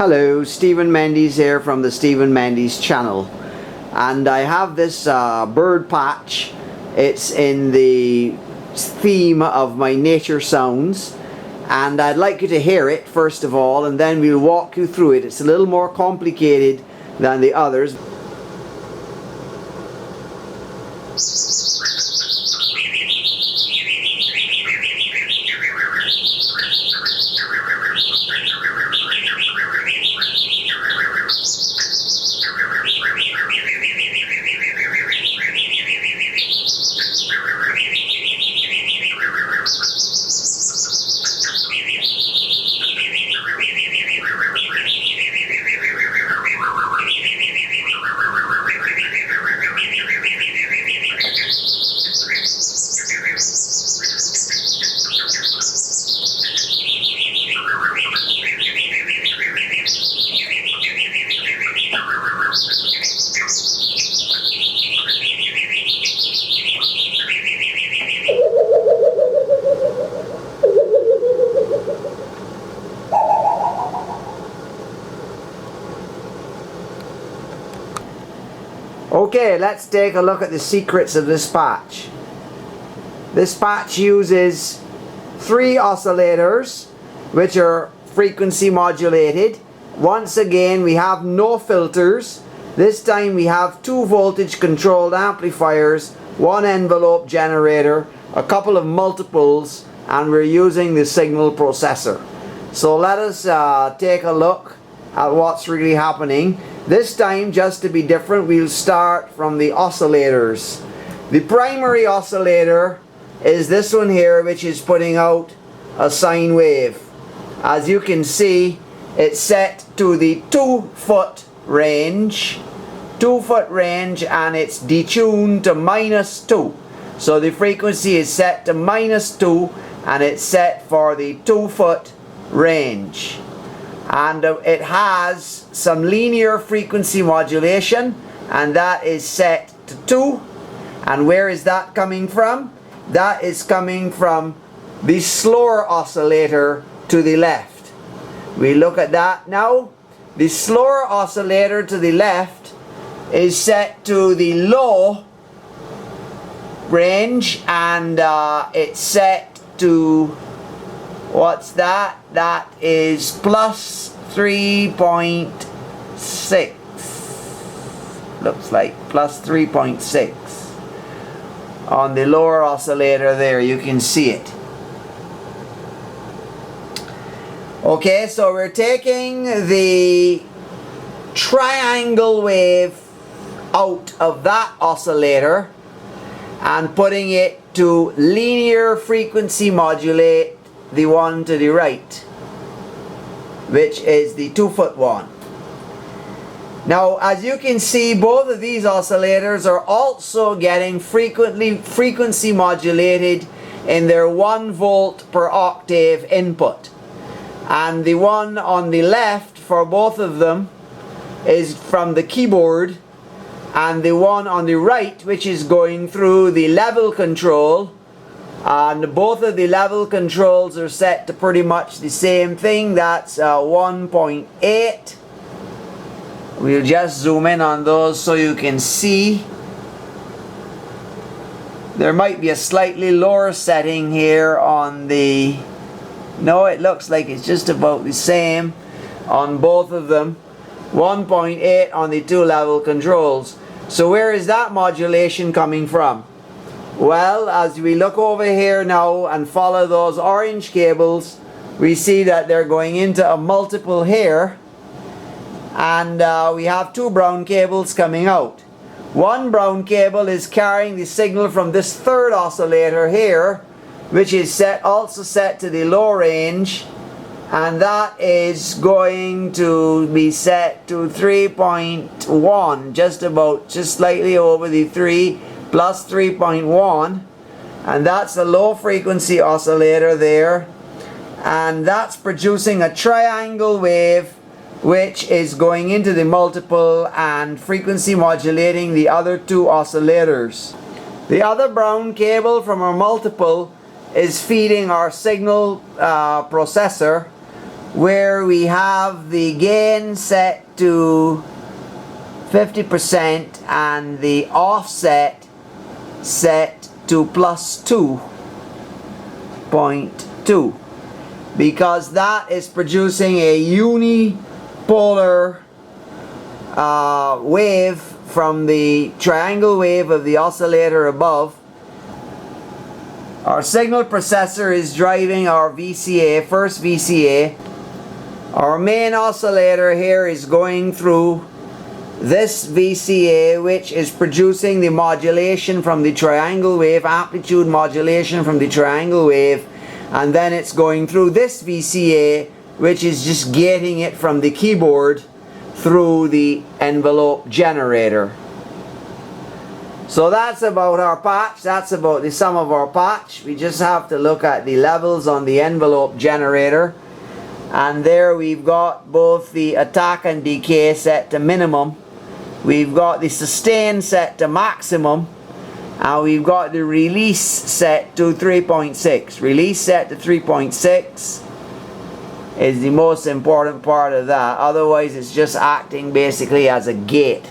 Hello, Stephen Mendes here from the Stephen Mendes channel, and I have this bird patch. It's in the theme of my nature sounds, and I'd like you to hear it first of all, and then we'll walk you through it. It's a little more complicated than the others. Okay, let's take a look at the secrets of this patch. This patch uses 3 oscillators which are frequency modulated. Once again, we have no filters. This time we have 2 voltage controlled amplifiers, 1 envelope generator, a couple of multiples, and we're using the signal processor. So let us take a look at what's really happening. This time, just to be different, we'll start from the oscillators. The primary oscillator is this one here, which is putting out a sine wave. As you can see, it's set to the 2-foot range, and it's detuned to -2. So the frequency is set to -2, and it's set for the 2-foot range. And it has some linear frequency modulation, and that is set to 2. And where is that coming from? That is coming from the slower oscillator to the left. We look at that now. The slower oscillator to the left is set to the low range, and it's set to, what's that? That is plus 3.6. Looks like plus 3.6. On the lower oscillator there, you can see it. Okay, so we're taking the triangle wave out of that oscillator and putting it to linear frequency modulate the one to the right, which is the 2-foot one. Now, as you can see, both of these oscillators are also getting frequency modulated in their 1 volt per octave input. And the one on the left for both of them is from the keyboard, and the one on the right, which is going through the level control. And both of the level controls are set to pretty much the same thing. That's 1.8. We'll just zoom in on those so you can see. There might be a slightly lower setting here on the... No, it looks like it's just about the same on both of them. 1.8 on the 2 level controls. So where is that modulation coming from? Well, as we look over here now and follow those orange cables, we see that they're going into a multiple here, and we have 2 brown cables coming out. One brown cable is carrying the signal from this 3rd oscillator here, which is also set to the low range, and that is going to be set to 3.1, just slightly over the 3, plus 3.1, and that's a low frequency oscillator there, and that's producing a triangle wave which is going into the multiple and frequency modulating the other 2 oscillators. The other brown cable from our multiple is feeding our signal processor, where we have the gain set to 50% and the offset set to plus 2.2, because that is producing a unipolar wave from the triangle wave of the oscillator above. Our signal processor is driving our VCA, first VCA. Our main oscillator here is going through this VCA, which is producing the modulation from the triangle wave, amplitude modulation from the triangle wave, and then it's going through this VCA, which is just getting it from the keyboard through the envelope generator. So that's about our patch. That's about the sum of our patch. We just have to look at the levels on the envelope generator, and there we've got both the attack and decay set to minimum, we've got the sustain set to maximum, and we've got the release set to 3.6. Release set to 3.6 is the most important part of that. Otherwise it's just acting basically as a gate.